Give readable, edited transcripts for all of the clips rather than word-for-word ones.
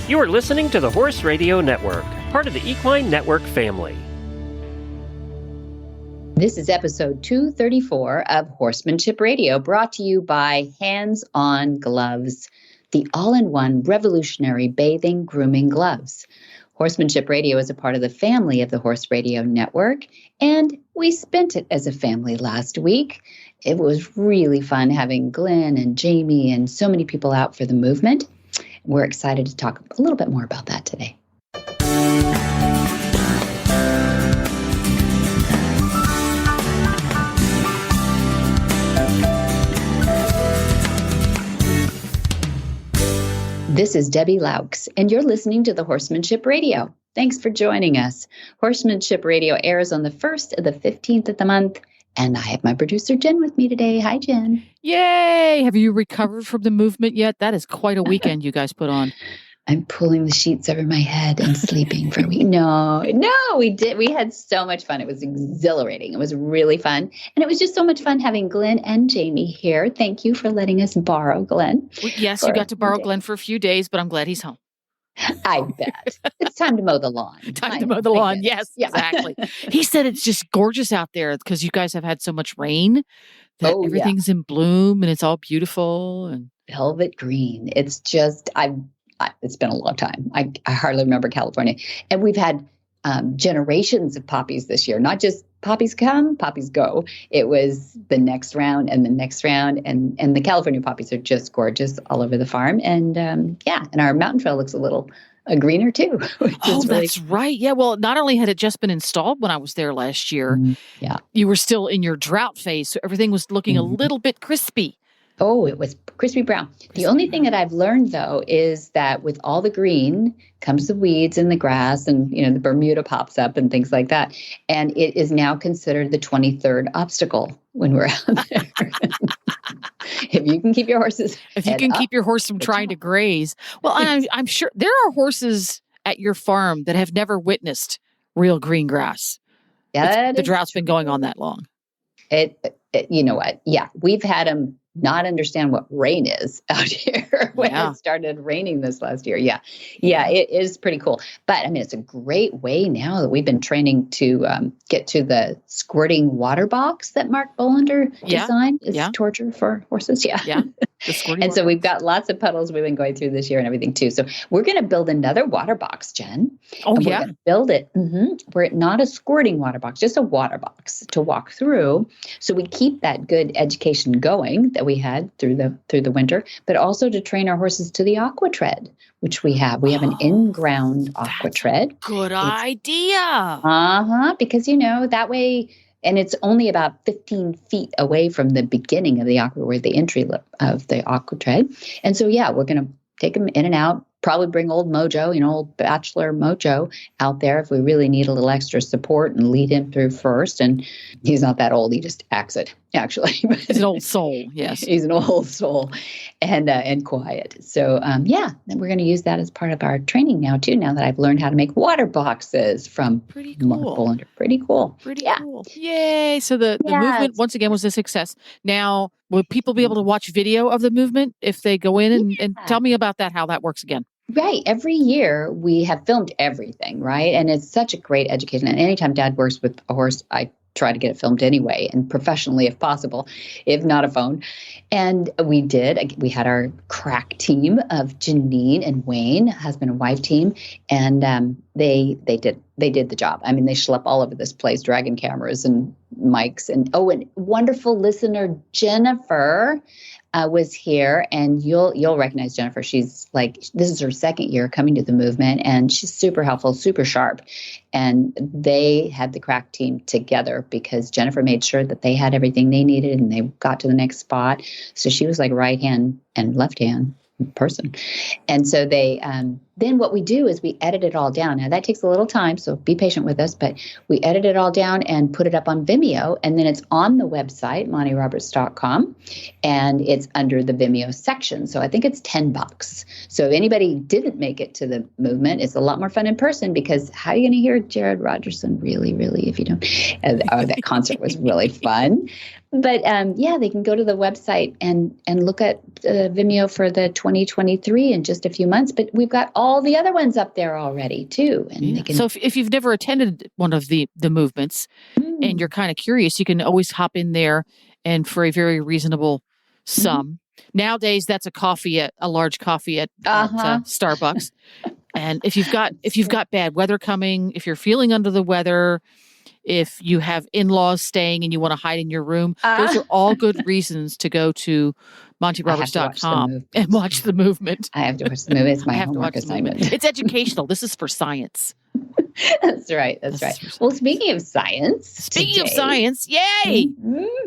You are listening to the Horse Radio Network, part of the Equine Network family. This is episode 234 of Horsemanship Radio, brought to you by HandsOnGloves, the all-in-one revolutionary bathing, grooming gloves. Horsemanship Radio is a part of the family of the Horse Radio Network, and we spent it as a family last week. It was really fun having Glenn and Jamie and so many people out for the movement. We're excited to talk a little bit more about that today. This is Debbie Laux, and you're listening to the Horsemanship Radio. Thanks for joining us. Horsemanship Radio airs on the 1st of the 15th of the month, and I have my producer, Jen, with me today. Hi, Jen. Yay! Have you recovered from the movement yet? That is quite a weekend you guys put on. I'm pulling the sheets over my head and sleeping for a week. No, we did. We had so much fun. It was exhilarating. It was really fun. And it was just so much fun having Glenn and Jamie here. Thank you for letting us borrow Glenn. Yes, you got to borrow Glenn for a few days, but I'm glad he's home. I bet. It's time to mow the lawn. Time to mow the lawn. Yes, yeah. Exactly. He said it's just gorgeous out there because you guys have had so much rain that everything's in bloom and it's all beautiful and velvet green. It's just, it's been a long time. I hardly remember California. And we've had generations of poppies this year, not just poppies come, poppies go. It was the next round and the next round. And the California poppies are just gorgeous all over the farm. And and our mountain trail looks a little greener too. That's right. Yeah. Well, not only had it just been installed when I was there last year, you were still in your drought phase. So everything was looking a little bit crispy. Oh, it was crispy brown. The only thing that I've learned, though, is that with all the green comes the weeds and the grass and, the Bermuda pops up and things like that. And it is now considered the 23rd obstacle when we're out there. If you can keep your horses. If you can keep your horse from trying to graze. Well, I'm sure there are horses at your farm that have never witnessed real green grass. Yeah, the drought's been going on that long. You know what? Yeah, we've had them not understand what rain is out here when it started raining this last year. Yeah, it is pretty cool. But I mean, it's a great way now that we've been training to get to the squirting water box that Mark Bolander designed. It's torture for horses. Yeah. And so we've got lots of puddles we've been going through this year and everything too. So we're going to build another water box, Jen. Oh, and we're going to build it. We're not a squirting water box, just a water box to walk through. So we keep that good education going that we had through the winter, but also to train our horses to the aqua tread, which we have. We have an in-ground aqua tread. Good idea. Because that way. And it's only about 15 feet away from the beginning of the aqua, where the entry of the aqua tread. And so, we're going to take them in and out, probably bring old Mojo, old bachelor Mojo out there if we really need a little extra support and lead him through first. And he's not that old. He just acts it, actually. He's an old soul. Yes. He's an old soul and quiet. So, then we're going to use that as part of our training now, too, now that I've learned how to make water boxes from Mark Bolander. Pretty cool. Cool. Yay. So the movement, once again, was a success. Now, will people be able to watch video of the movement if they go in and tell me about that, how that works again? Right. Every year we have filmed everything, right? And it's such a great education. And anytime Dad works with a horse, I try to get it filmed anyway and professionally if possible, if not a phone. And we did. We had our crack team of Janine and Wayne, husband and wife team, and they did the job. I mean, they schlep all over this place, dragging cameras and mics. And wonderful listener Jennifer was here, and you'll recognize Jennifer. She's this is her second year coming to the movement, and she's super helpful, super sharp. And they had the crack team together because Jennifer made sure that they had everything they needed and they got to the next spot. So she was like right hand and left hand person. And so they, then what we do is we edit it all down. Now that takes a little time, so be patient with us, but we edit it all down and put it up on Vimeo. And then it's on the website, MontyRoberts.com, and it's under the Vimeo section. So I think it's $10. So if anybody didn't make it to the movement, it's a lot more fun in person because how are you going to hear Jared Rogerson really, if you don't? That concert was really fun. But they can go to the website and look at Vimeo for the 2023 in just a few months. But we've got all all the other ones up there already too. And they can. So if you've never attended one of the movements and you're kind of curious, you can always hop in there and for a very reasonable sum. Nowadays, that's a large coffee at Starbucks. And if you've got bad weather coming, if you're feeling under the weather, if you have in-laws staying and you want to hide in your room, those are all good reasons to go to MontyRoberts.com and watch the movement. I have to watch the movie. It's my homework assignment. It's educational. This is for science. That's right. Well, speaking of science, yay!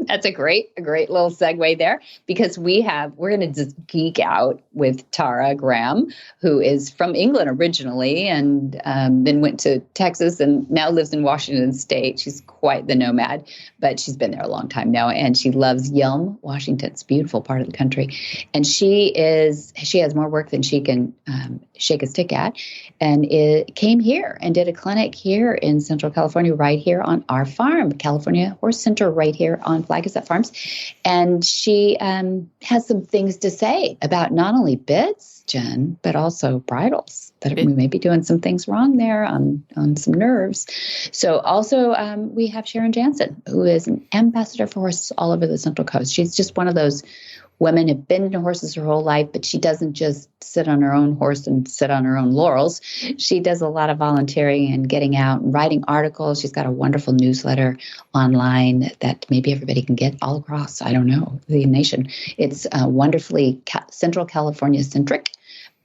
That's a great little segue there, because we're going to just geek out with Tara Graham, who is from England originally and then went to Texas and now lives in Washington State. She's quite the nomad, but she's been there a long time now, and she loves Yelm, Washington. It's a beautiful part of the country, and she has more work than she can shake a stick at, and it came here and did a clinic here in Central California, right here on our farm, California Horse Center, right here on Flagstaff Farms. And she has some things to say about not only bits, Jen, but also bridles, that we may be doing some things wrong there on some nerves. So also we have Sharon Jantzen, who is an ambassador for horses all over the Central Coast. She's just one of those women who've been into horses her whole life, but she doesn't just sit on her own horse and sit on her own laurels. She does a lot of volunteering and getting out and writing articles. She's got a wonderful newsletter online that maybe everybody can get all across, I don't know, the nation. It's wonderfully Central California centric,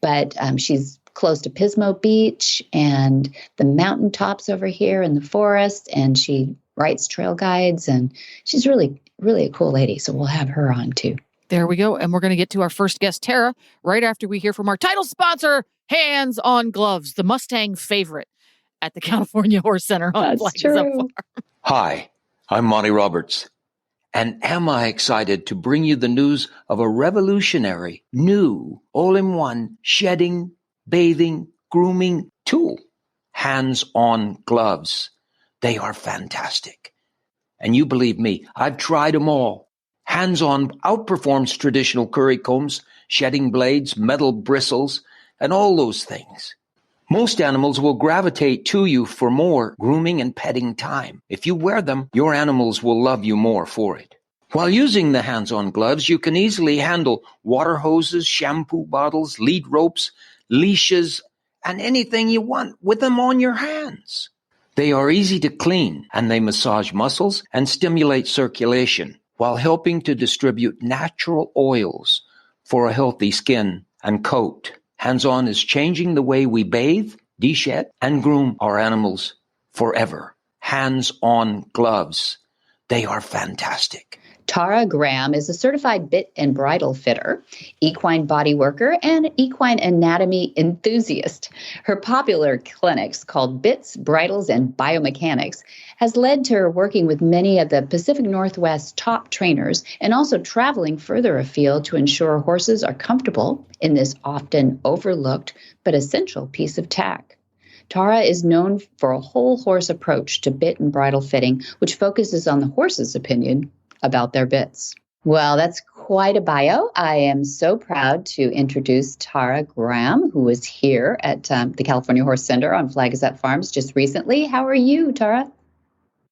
but she's close to Pismo Beach and the mountaintops over here in the forest, and she writes trail guides, and she's really, really a cool lady. So we'll have her on too. There we go. And we're going to get to our first guest, Tara, right after we hear from our title sponsor, HandsOnGloves, the Mustang favorite at the California Horse Center on Flagstaff Farm. Hi, I'm Monty Roberts. And am I excited to bring you the news of a revolutionary, new, all-in-one shedding, bathing, grooming tool, HandsOnGloves. They are fantastic. And you believe me, I've tried them all. Hands-On outperforms traditional curry combs, shedding blades, metal bristles, and all those things. Most animals will gravitate to you for more grooming and petting time. If you wear them, your animals will love you more for it. While using the Hands-On gloves, you can easily handle water hoses, shampoo bottles, lead ropes, leashes, and anything you want with them on your hands. They are easy to clean, and they massage muscles and stimulate circulation, while helping to distribute natural oils for a healthy skin and coat. Hands-On is changing the way we bathe, de-shed, and groom our animals forever. Hands-On gloves. They are fantastic. Tara Graham is a certified bit and bridle fitter, equine body worker, and equine anatomy enthusiast. Her popular clinics called Bits, Bridles, and Biomechanics has led to her working with many of the Pacific Northwest top trainers and also traveling further afield to ensure horses are comfortable in this often overlooked but essential piece of tack. Tara is known for a whole horse approach to bit and bridle fitting, which focuses on the horse's opinion about their bits. Well, that's quite a bio. I am so proud to introduce Tara Graham, who was here at the California Horse Center on Flagstaff Farms just recently. How are you, Tara?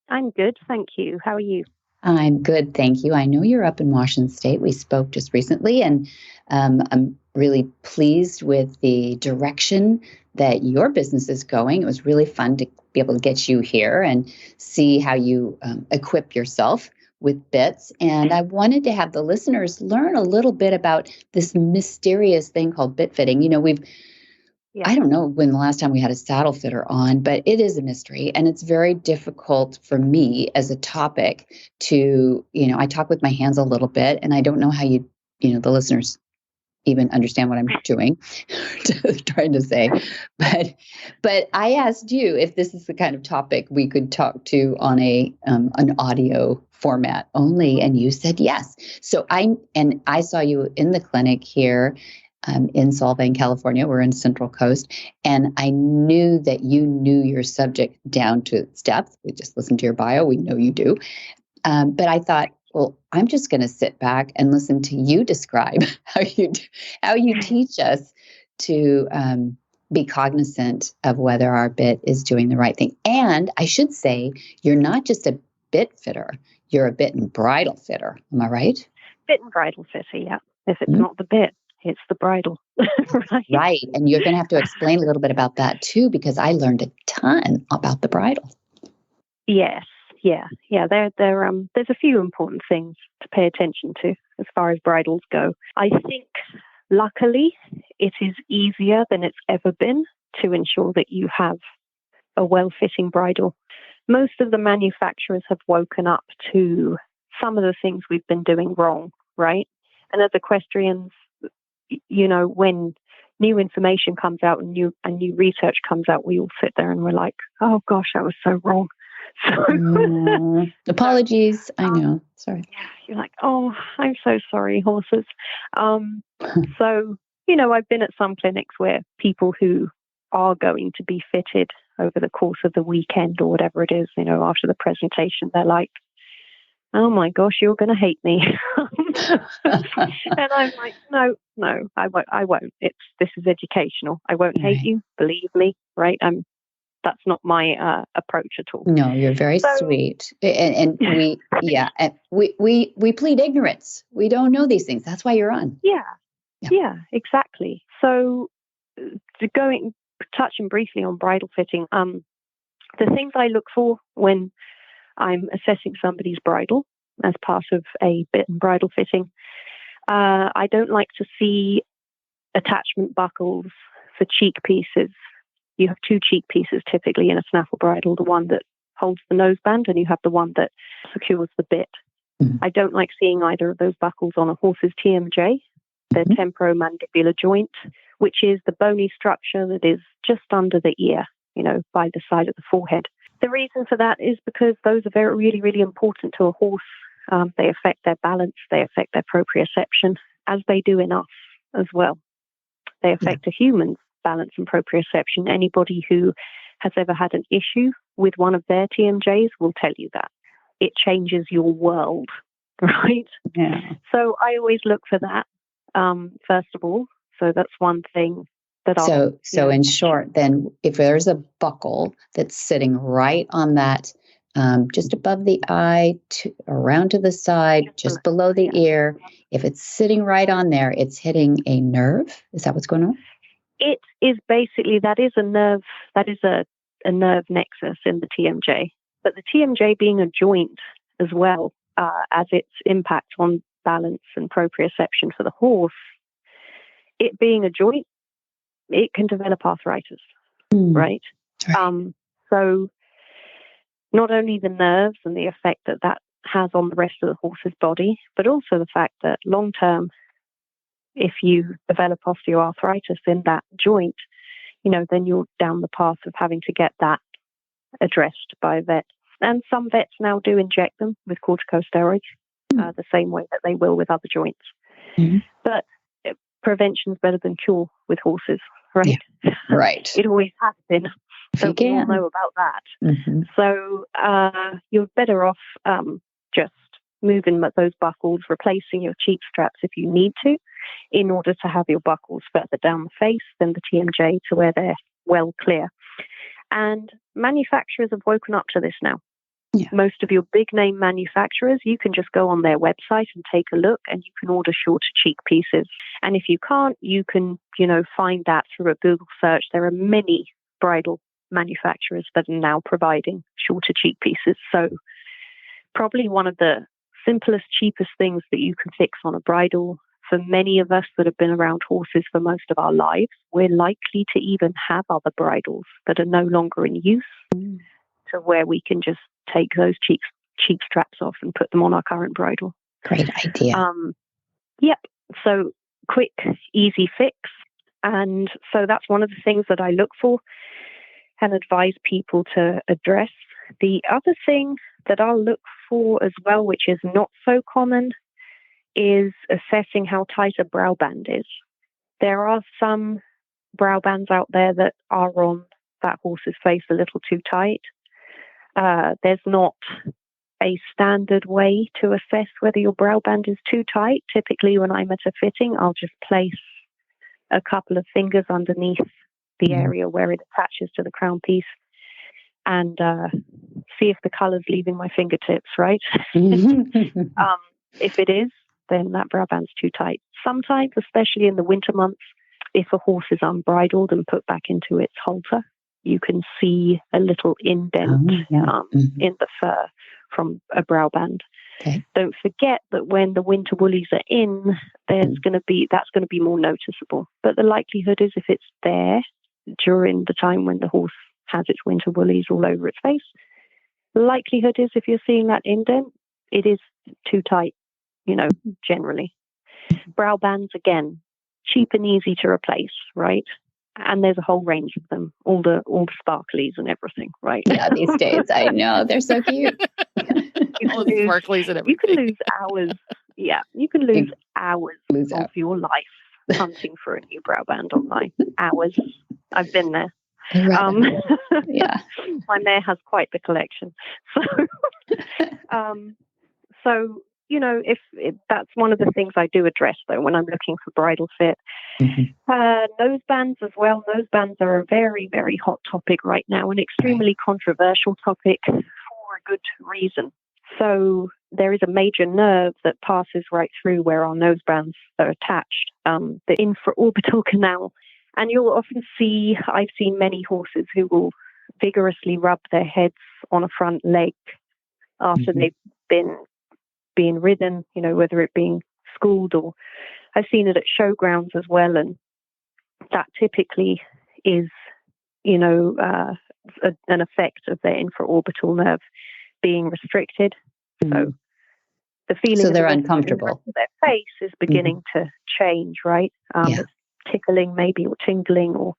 I'm good, thank you. How are you? I'm good, thank you. I know you're up in Washington State. We spoke just recently, and I'm really pleased with the direction that your business is going. It was really fun to be able to get you here and see how you equip yourself with bits. And I wanted to have the listeners learn a little bit about this mysterious thing called bit fitting. You know, I don't know when the last time we had a saddle fitter on, but it is a mystery. And it's very difficult for me as a topic to, I talk with my hands a little bit, and I don't know how the listeners even understand what I'm doing, trying to say. But I asked you if this is the kind of topic we could talk to on an audio format only, and you said yes. So I saw you in the clinic here in Solvang, California. We're in Central Coast, and I knew that you knew your subject down to its depth. We just listened to your bio. We know you do. But I thought, well, I'm just going to sit back and listen to you describe how you teach us to be cognizant of whether our bit is doing the right thing. And I should say, you're not just a bit fitter, you're a bit and bridle fitter. Am I right? Bit and bridle fitter, yeah. If it's not the bit, it's the bridle. Right. Right. And you're going to have to explain a little bit about that too, because I learned a ton about the bridle. Yes. Yeah. There's a few important things to pay attention to as far as bridles go. I think, luckily, it is easier than it's ever been to ensure that you have a well-fitting bridle. Most of the manufacturers have woken up to some of the things we've been doing wrong, right? And as equestrians, when new information comes out and new research comes out, we all sit there and we're like, oh gosh, that was so wrong. So apologies. I know. Sorry. You're like, oh, I'm so sorry, horses. So, I've been at some clinics where people who are going to be fitted over the course of the weekend or whatever it is, after the presentation, they're like, oh my gosh, you're going to hate me. And I'm like, no, I won't. This is educational. I won't hate you. Believe me. Right. That's not my approach at all. No, you're very sweet. And we plead ignorance. We don't know these things. That's why you're on. Yeah, exactly. So touching briefly on bridle fitting, the things I look for when I'm assessing somebody's bridle as part of a bit and bridle fitting, I don't like to see attachment buckles for cheek pieces. You have two cheek pieces typically in a snaffle bridle, the one that holds the noseband and you have the one that secures the bit. Mm-hmm. I don't like seeing either of those buckles on a horse's TMJ, the temporomandibular joint, which is the bony structure that is just under the ear, by the side of the forehead. The reason for that is because those are really, really important to a horse. They affect their balance, they affect their proprioception, as they do in us as well. They affect a human's balance and proprioception. Anybody who has ever had an issue with one of their TMJs will tell you that. It changes your world, right? Yeah. So I always look for that, first of all. So that's one thing that I'll... So in short, then, if there's a buckle that's sitting right on that, just above the eye, around to the side, just below the ear, if it's sitting right on there, it's hitting a nerve? Is that what's going on? It is basically, that is a nerve nexus in the TMJ. But the TMJ being a joint as well, as its impact on balance and proprioception for the horse, it being a joint, it can develop arthritis, right? So not only the nerves and the effect that has on the rest of the horse's body, but also the fact that long term, if you develop osteoarthritis in that joint, then you're down the path of having to get that addressed by a vet. And some vets now do inject them with corticosteroids, the same way that they will with other joints. Mm-hmm. But prevention's better than cure with horses, right? Yeah. Right. It always has been. So we all know about that. Mm-hmm. So you're better off just moving those buckles, replacing your cheek straps if you need to, in order to have your buckles further down the face than the TMJ to where they're well clear. And manufacturers have woken up to this now. Yeah. Most of your big name manufacturers, you can just go on their website and take a look, and you can order shorter cheek pieces. And if you can't, you can, find that through a Google search. There are many bridle manufacturers that are now providing shorter cheek pieces. So probably one of the simplest, cheapest things that you can fix on a bridle. For many of us that have been around horses for most of our lives, we're likely to even have other bridles that are no longer in use, to where we can just take those cheek straps off and put them on our current bridle. Great idea. Yep. So quick, easy fix. And so that's one of the things that I look for and advise people to address. The other thing that I'll look for as well, which is not so common, is assessing how tight a brow band is. There are some brow bands out there that are on that horse's face a little too tight. There's not a standard way to assess whether your brow band is too tight. Typically, when I'm at a fitting, I'll just place a couple of fingers underneath the area where it attaches to the crown piece, and see if the color's leaving my fingertips, right? If it is, then that brow band's too tight. Sometimes, especially in the winter months, if a horse is unbridled and put back into its halter, you can see a little indent in the fur from a brow band. Okay. Don't forget that when the winter woolies are in, that's going to be more noticeable. But the likelihood is, if it's there during the time when the horse has its winter woolies all over its face, the likelihood is, if you're seeing that indent, it is too tight, generally. Brow bands, again, cheap and easy to replace, right? And there's a whole range of them, all the sparklies and everything, right? Yeah, these days, I know, they're so cute. All the sparklies and everything. You can lose hours. Yeah, you can lose hours of your life hunting for a new brow band online. Hours. I've been there. Yeah. My mare has quite the collection. So, if that's one of the things I do address, though, when I'm looking for bridal fit. Nose bands as well. Nose bands are a very, very hot topic right now, an extremely controversial topic for a good reason. So there is a major nerve that passes right through where our nose bands are attached, the infraorbital canal. And you'll often see, I've seen many horses who will vigorously rub their heads on a front leg after they've been being ridden, whether it being schooled, or I've seen it at showgrounds as well. And that typically is, an effect of their infraorbital nerve being restricted. So the feeling so they're uncomfortable. Their face is beginning to change, right? It's tickling maybe, or tingling, or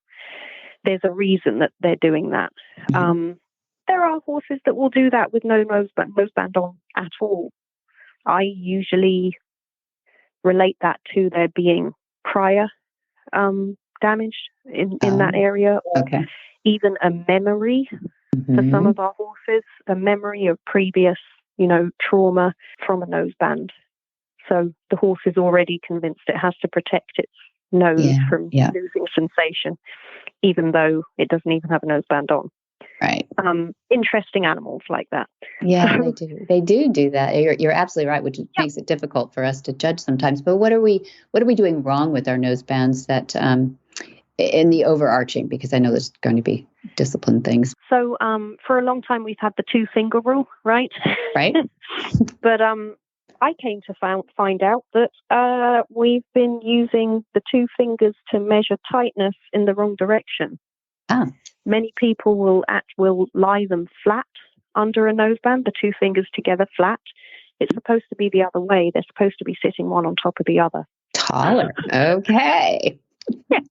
there's a reason that they're doing that. There are horses that will do that with no nose band on at all. I usually relate that to there being prior damage in that area, or even a memory for some of our horses, a memory of previous, trauma from a nose band. So the horse is already convinced it has to protect its nose from losing sensation, even though it doesn't even have a nose band on. Right. Interesting animals like that. Yeah, they do. They do that. You're absolutely right, which makes it difficult for us to judge sometimes. But what are we doing wrong with our nose bands that in the overarching? Because I know there's going to be discipline things. So for a long time we've had the 2-finger rule, right? Right. But I came to find out that we've been using the 2 fingers to measure tightness in the wrong direction. Many people will lie them flat under a noseband, the 2 fingers together flat. It's supposed to be the other way. They're supposed to be sitting one on top of the other. Taller. Okay. Yes.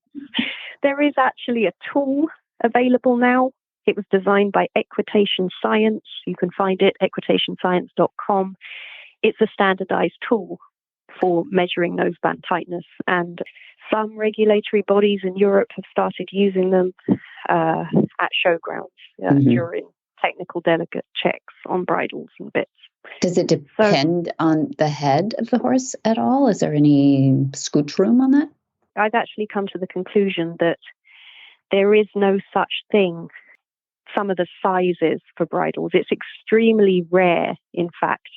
There is actually a tool available now. It was designed by Equitation Science. You can find it, equitationscience.com. It's a standardized tool for measuring noseband tightness, and some regulatory bodies in Europe have started using them at showgrounds during technical delegate checks on bridles and bits. Does it depend on the head of the horse at all? Is there any scooch room on that? I've actually come to the conclusion that there is no such thing. Some of the sizes for bridles, it's extremely rare, in fact,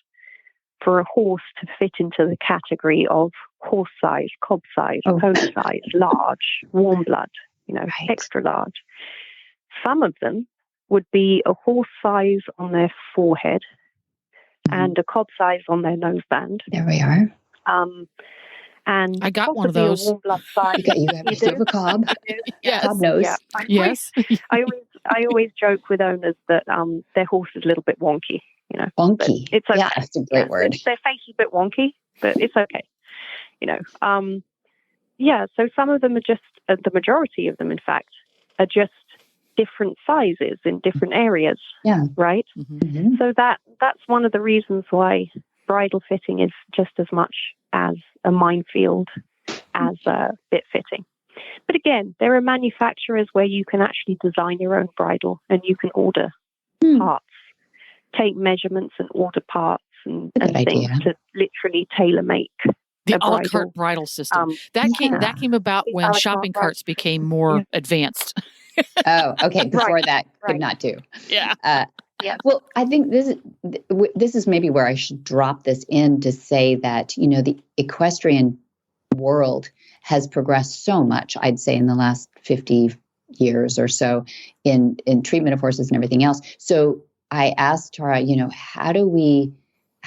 for a horse to fit into the category of horse size, cob size, pony size, large, warm blood, extra large. Some of them would be a horse size on their forehead and a cob size on their noseband. There we are. And I got one of those. A warm blood size. You have a cob. Yes. Cob nose. Yeah. Yes. I always joke with owners that their horse is a little bit wonky. Wonky. It's okay. Yeah, that's a great word. Their face is a bit wonky, but it's okay. So some of them are just, the majority of them, in fact, are just different sizes in different areas. Yeah. Right? Mm-hmm. So that's one of the reasons why bridal fitting is just as much as a minefield as bit fitting. But again, there are manufacturers where you can actually design your own bridle and you can order parts, take measurements and order parts and things to literally tailor make The a a la bridle. carte bridle system. That Yeah. came about The a when la shopping carte bridle. carts became more advanced. Oh, okay. Before Right, that, could right. not do. Yeah. Yeah. Well, I think this is maybe where I should drop this in to say that, you know, the equestrian world has progressed so much, I'd say, in the last 50 years or so in treatment of horses and everything else. So I asked Tara, you know, how do we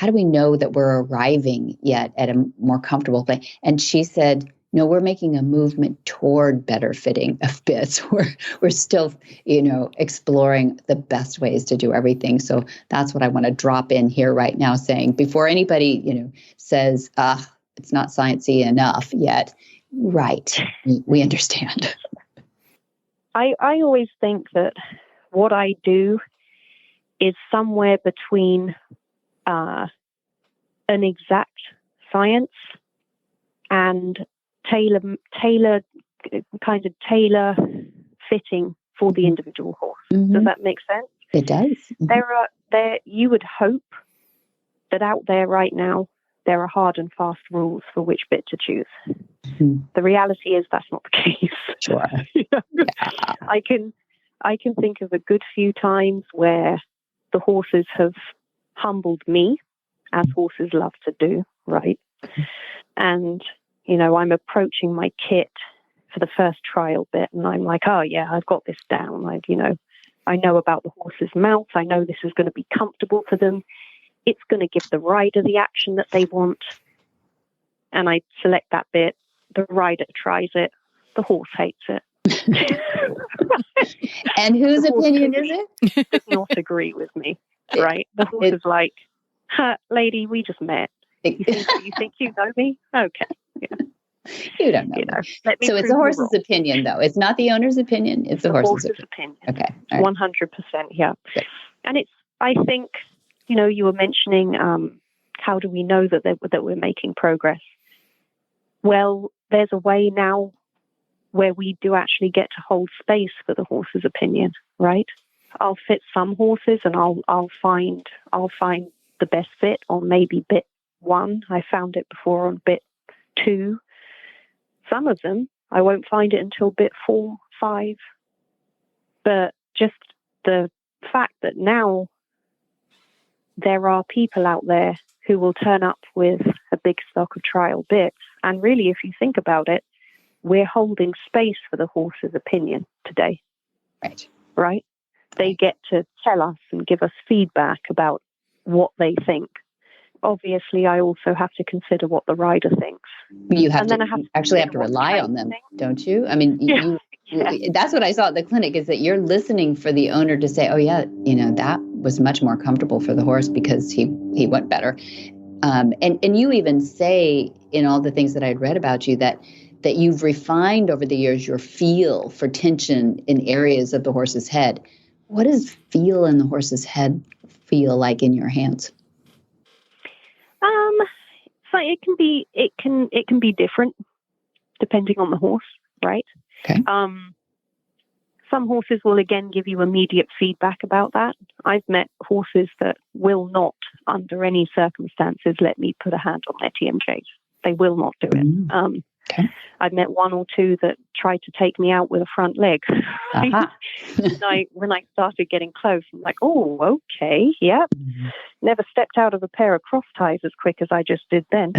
know that we're arriving yet at a more comfortable place? And she said, no, we're making a movement toward better fitting of bits. We're still, you know, exploring the best ways to do everything. So that's what I want to drop in here right now, saying before anybody, you know, says, it's not sciencey enough yet. Right. We understand. I always think that what I do is somewhere between an exact science and tailor fitting for the individual horse. Mm-hmm. Does that make sense? It does. Mm-hmm. You would hope that out there right now there are hard and fast rules for which bit to choose. Mm-hmm. The reality is that's not the case. Sure. You know? Yeah. I can think of a good few times where the horses have humbled me, as horses love to do, right? And, you know, I'm approaching my kit for the first trial bit, and I'm like, oh, yeah, I've got this down. Like, you know, I know about the horse's mouth. I know this is going to be comfortable for them. It's going to give the rider the action that they want. And I select that bit. The rider tries it. The horse hates it. And whose opinion is it? Does not agree with me, right? The horse is like, lady, we just met. You think you know me? Okay. Yeah. You don't know. So it's the horse's opinion, though. It's not the owner's opinion. It's the horse's opinion. Okay. Right. 100%. Yeah. Good. And I think, you know, you were mentioning how do we know that we're making progress? Well, there's a way now where we do actually get to hold space for the horse's opinion, right? I'll fit some horses and I'll find the best fit on maybe bit 1. I found it before on bit 2. Some of them I won't find it until bit 4, 5. But just the fact that now there are people out there who will turn up with a big stock of trial bits. And really, if you think about it, we're holding space for the horse's opinion today. Right? They get to tell us and give us feedback about what they think. Obviously, I also have to consider what the rider thinks. You have to rely on them, don't you? I mean, that's what I saw at the clinic, is that you're listening for the owner to say, oh, yeah, you know, that was much more comfortable for the horse because he went better. And you even say in all the things that I'd read about you that you've refined over the years your feel for tension in areas of the horse's head. What does feel in the horse's head feel like in your hands? So it can be different depending on the horse, right? Okay. Some horses will again give you immediate feedback about that. I've met horses that will not, under any circumstances, let me put a hand on their TMJs. They will not do it. Okay. I've met 1 or 2 that tried to take me out with a front leg. When I started getting close, I'm like, oh, okay, yep. Mm-hmm. Never stepped out of a pair of cross ties as quick as I just did then.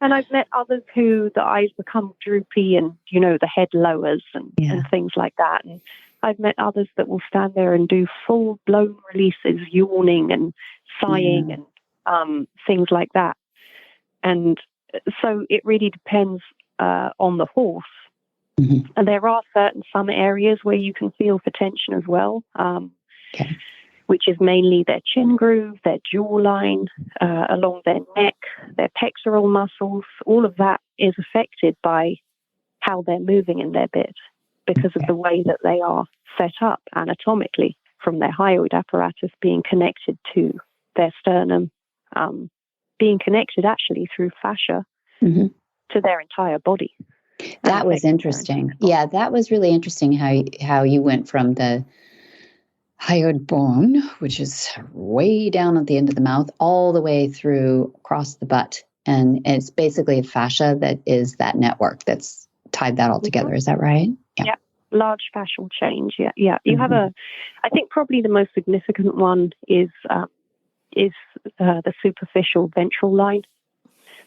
And I've met others who the eyes become droopy and, you know, the head lowers and things like that. And I've met others that will stand there and do full-blown releases, yawning and sighing and things like that. And so it really depends on the horse. Mm-hmm. And there are some areas where you can feel for tension as well, which is mainly their chin groove, their jawline, along their neck, their pectoral muscles. All of that is affected by how they're moving in their bit because of the way that they are set up anatomically, from their hyoid apparatus being connected to their sternum, being connected actually through fascia to their entire body. That was interesting. Yeah, that was really interesting how you went from the hyoid bone, which is way down at the end of the mouth, all the way through across the butt And it's basically a fascia that is that network that's tied that all together. Is that right? Yeah. Large fascial chain. Yeah. You have I think probably the most significant one is the superficial ventral line.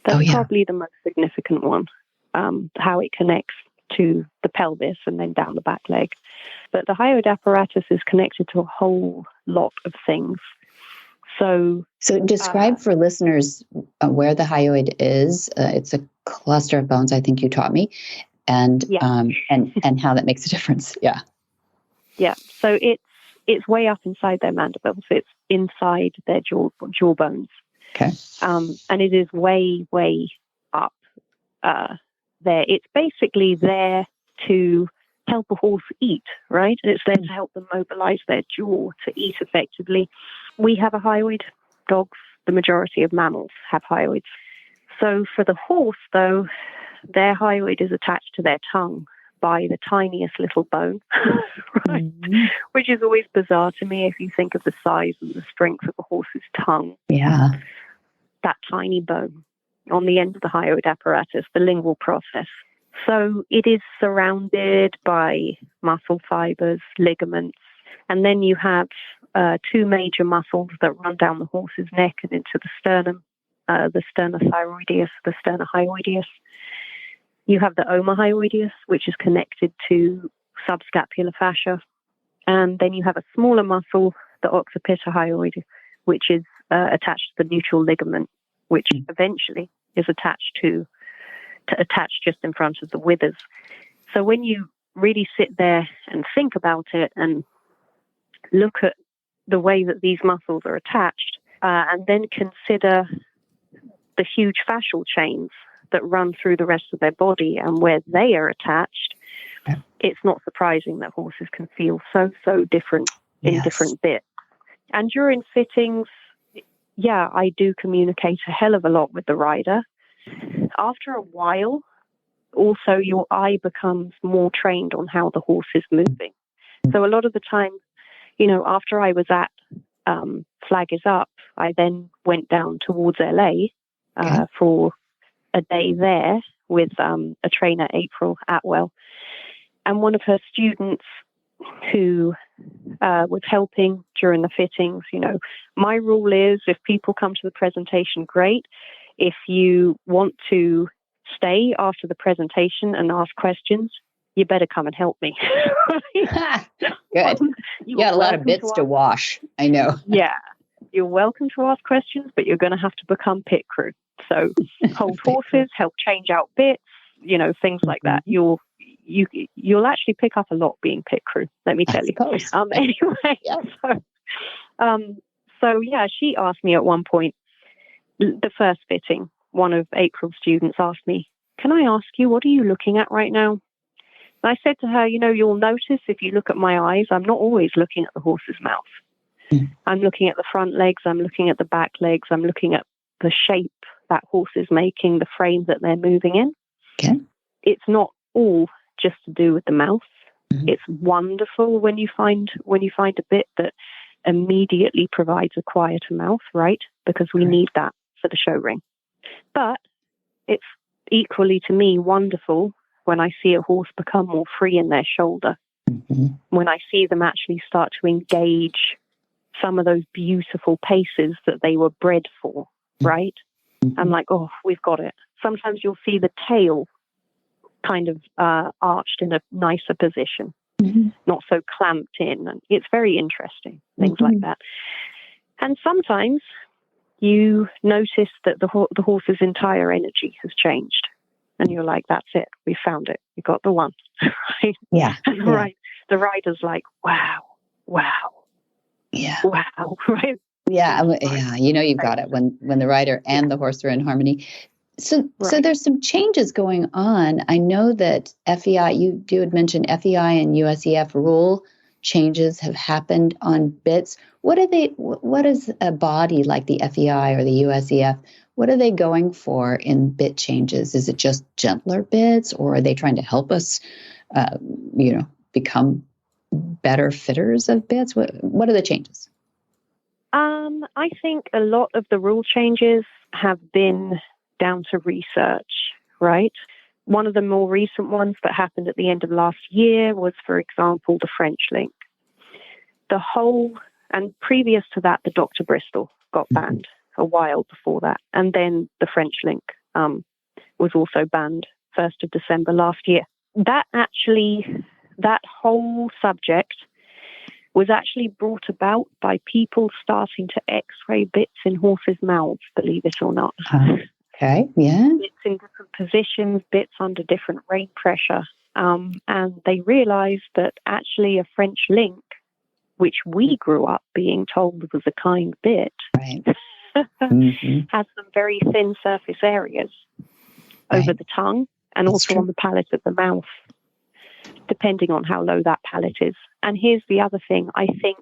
That's probably the most significant one, how it connects to the pelvis and then down the back leg. But the hyoid apparatus is connected to a whole lot of things. So describe for listeners where the hyoid is. It's a cluster of bones, I think you taught me, and how that makes a difference. Yeah. Yeah. So it's way up inside their mandibles. It's inside their jaw bones. Okay. And it is way, way up there. It's basically there to help a horse eat, right? And it's there to help them mobilize their jaw to eat effectively. We have a hyoid. Dogs, the majority of mammals, have hyoids. So for the horse, though, their hyoid is attached to their tongue by the tiniest little bone, right? Which is always bizarre to me if you think of the size and the strength of a horse's tongue. Yeah. That tiny bone on the end of the hyoid apparatus, the lingual process. So it is surrounded by muscle fibers, ligaments, and then you have two major muscles that run down the horse's neck and into the sternum, the sternothyroideus, the sternohyoideus. You have the omohyoideus, which is connected to subscapular fascia. And then you have a smaller muscle, the occipitohyoid, which is attached to the neutral ligament, which eventually is attached just in front of the withers. So when you really sit there and think about it and look at the way that these muscles are attached, and then consider the huge fascial chains that run through the rest of their body and where they are attached, it's not surprising that horses can feel so different in different bits. And during fittings, I do communicate a hell of a lot with the rider. After a while, also your eye becomes more trained on how the horse is moving. So a lot of the time, after I was at Flag is Up, I then went down towards LA for a day there with a trainer, April Atwell, and one of her students who was helping during the fittings. My rule is if people come to the presentation, great. If you want to stay after the presentation and ask questions, you better come and help me. Good. You got a lot of bits to wash. I know. Yeah. You're welcome to ask questions, but you're going to have to become pit crew. So hold horses, help change out bits, things like that. You'll actually pick up a lot being pit crew, let me tell you. Anyway, so she asked me at one point, the first fitting, one of April's students asked me, "Can I ask you, what are you looking at right now?" And I said to her, you'll notice if you look at my eyes, I'm not always looking at the horse's mouth. I'm looking at the front legs, I'm looking at the back legs, I'm looking at the shape that horse is making, the frame that they're moving in. Okay. It's not all just to do with the mouth. It's wonderful when you find a bit that immediately provides a quieter mouth, right? Because we need that for the show ring. But it's equally to me wonderful when I see a horse become more free in their shoulder, when I see them actually start to engage some of those beautiful paces that they were bred for, right? I'm like, oh, we've got it. Sometimes you'll see the tail kind of arched in a nicer position, not so clamped in. And it's very interesting, things like that. And sometimes you notice that the horse's entire energy has changed. And you're like, that's it. We found it. We got the one. Right? Yeah. Right. The rider's like, wow. Yeah. Wow. Right. Yeah. You've got it when the rider and the horse are in harmony. So there's some changes going on. I know that FEI, you had mentioned FEI and USEF rule changes have happened on bits. What is a body like the FEI or the USEF? What are they going for in bit changes? Is it just gentler bits, or are they trying to help us, become better fitters of bits? What are the changes? I think a lot of the rule changes have been down to research, right? One of the more recent ones that happened at the end of last year was, for example, the French link. And previous to that, the Dr. Bristol got banned a while before that. And then the French link was also banned 1st of December last year. That whole subject was actually brought about by people starting to x-ray bits in horses' mouths, believe it or not. Okay, yeah. Bits in different positions, bits under different rein pressure. And they realized that actually a French link, which we grew up being told was a kind bit, right. Mm-hmm. has some very thin surface areas over the tongue and That's also true. on the palate of the mouth, depending on how low that palate is. And here's the other thing. I think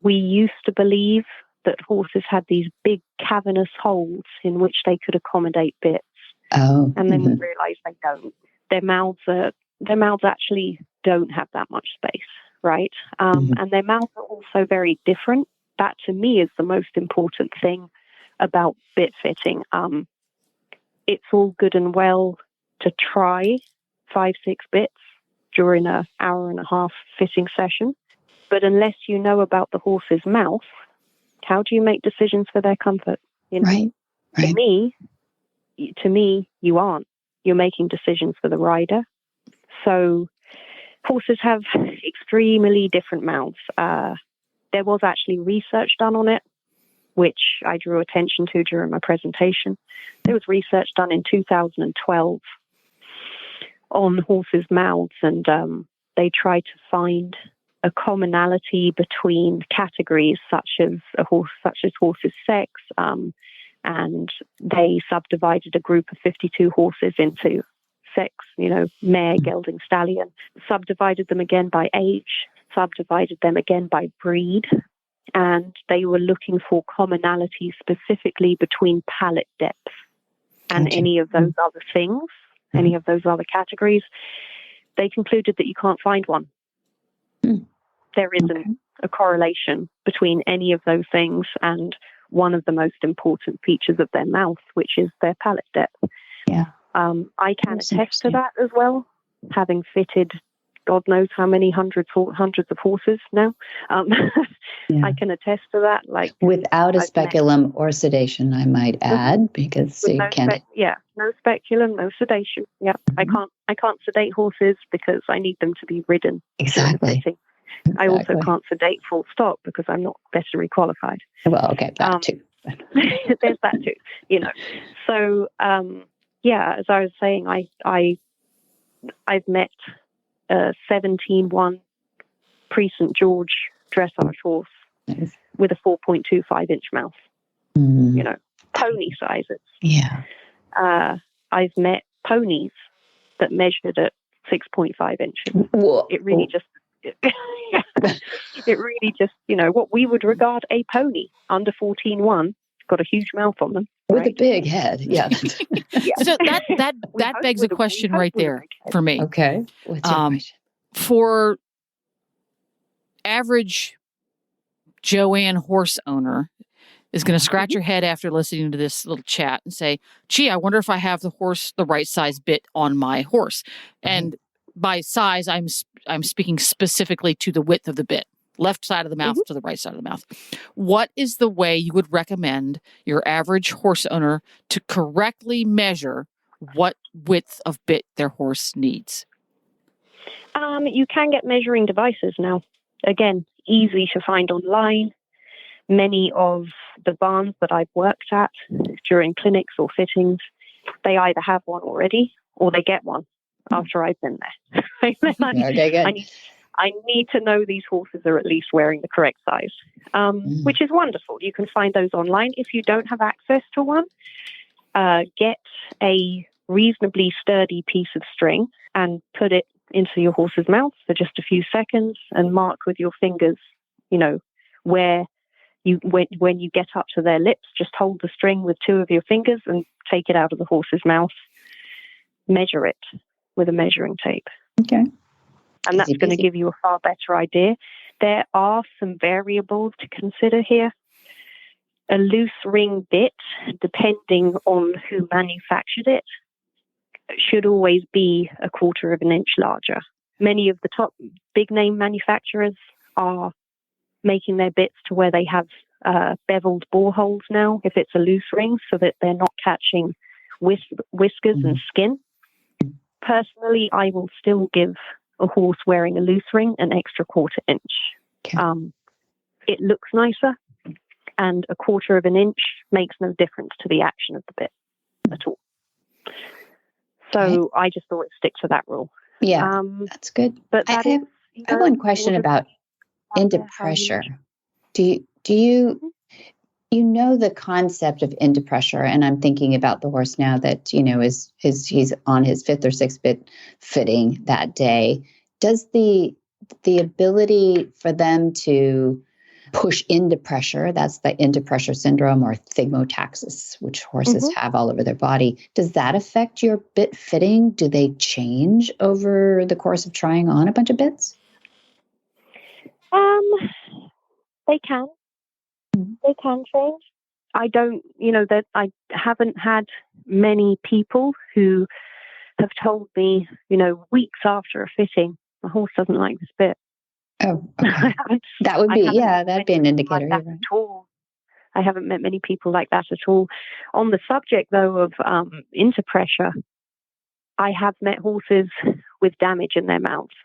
we used to believe that horses had these big cavernous holes in which they could accommodate bits. Oh. And then we realized they don't. Their mouths actually don't have that much space, right? And their mouths are also very different. That to me is the most important thing about bit fitting. It's all good and well to try 5-6 bits during an hour and a half fitting session, but unless you know about the horse's mouth, how do you make decisions for their comfort? You know? Right. To me, you aren't. You're making decisions for the rider. So horses have extremely different mouths. There was actually research done on it, which I drew attention to during my presentation. There was research done in 2012 on horses' mouths, and they tried to find a commonality between categories such as horse's sex, and they subdivided a group of 52 horses into sex, mare, gelding, stallion, subdivided them again by age, subdivided them again by breed, and they were looking for commonality specifically between palate depth and any of those other things, any of those other categories. They concluded that you can't find one. There isn't a correlation between any of those things and one of the most important features of their mouth, which is their palate depth. Yeah. I can attest to that as well, having fitted God knows how many hundreds of horses now. I can attest to that. Like without a speculum or sedation, I might add, because you can't. No speculum, no sedation. Yeah, I can't sedate horses because I need them to be ridden. Exactly. I also can't sedate full stop because I'm not veterinary qualified. Well, okay, that too. There's that too. So as I was saying, I've met a 17-1 pre-St. George dressage horse with a 4.25-inch mouth. Pony sizes. Yeah. I've met ponies that measured at 6.5 inches. Whoa. It really just, what we would regard a pony under 14.1, got a huge mouth on them. With a big head, yeah. So that begs a question right there for me. Okay. What's your question? For average Joanne horse owner is going to scratch her head after listening to this little chat and say, gee, I wonder if I have the right size bit on my horse. And by size, I'm speaking specifically to the width of the bit. Left side of the mouth to the right side of the mouth. What is the way you would recommend your average horse owner to correctly measure what width of bit their horse needs? You can get measuring devices now. Again, easy to find online. Many of the barns that I've worked at during clinics or fittings, they either have one already or they get one after I've been there. I need to know these horses are at least wearing the correct size, which is wonderful. You can find those online. If you don't have access to one, get a reasonably sturdy piece of string and put it into your horse's mouth for just a few seconds and mark with your fingers, where when you get up to their lips, just hold the string with two of your fingers and take it out of the horse's mouth. Measure it with a measuring tape. Okay. And that's going to give you a far better idea. There are some variables to consider here. a loose ring bit, depending on who manufactured it, should always be 1/4 of an inch larger. Many of the top big name manufacturers are making their bits to where they have beveled bore holes now, if it's a loose ring, so that they're not catching whiskers and skin. Personally, I will still give a horse wearing a loose ring an extra 1/4 inch. Okay. It looks nicer, and 1/4 of an inch makes no difference to the action of the bit at all. So I just thought I'd stick to that rule. Yeah, that's good. But I have one question about into pressure. Do you know the concept of into pressure? And I'm thinking about the horse now that is he's on his 5th or 6th bit fitting that day. Does the ability for them to push into pressure, that's the into pressure syndrome or thigmotaxis, which horses have all over their body, does that affect your bit fitting? Do they change over the course of trying on a bunch of bits? They can. They can change. I don't, that I haven't had many people who have told me, weeks after a fitting, my horse doesn't like this bit. Oh, okay. That would be, that'd be an indicator. Like that at all. I haven't met many people like that at all. On the subject, though, of into pressure, I have met horses with damage in their mouths,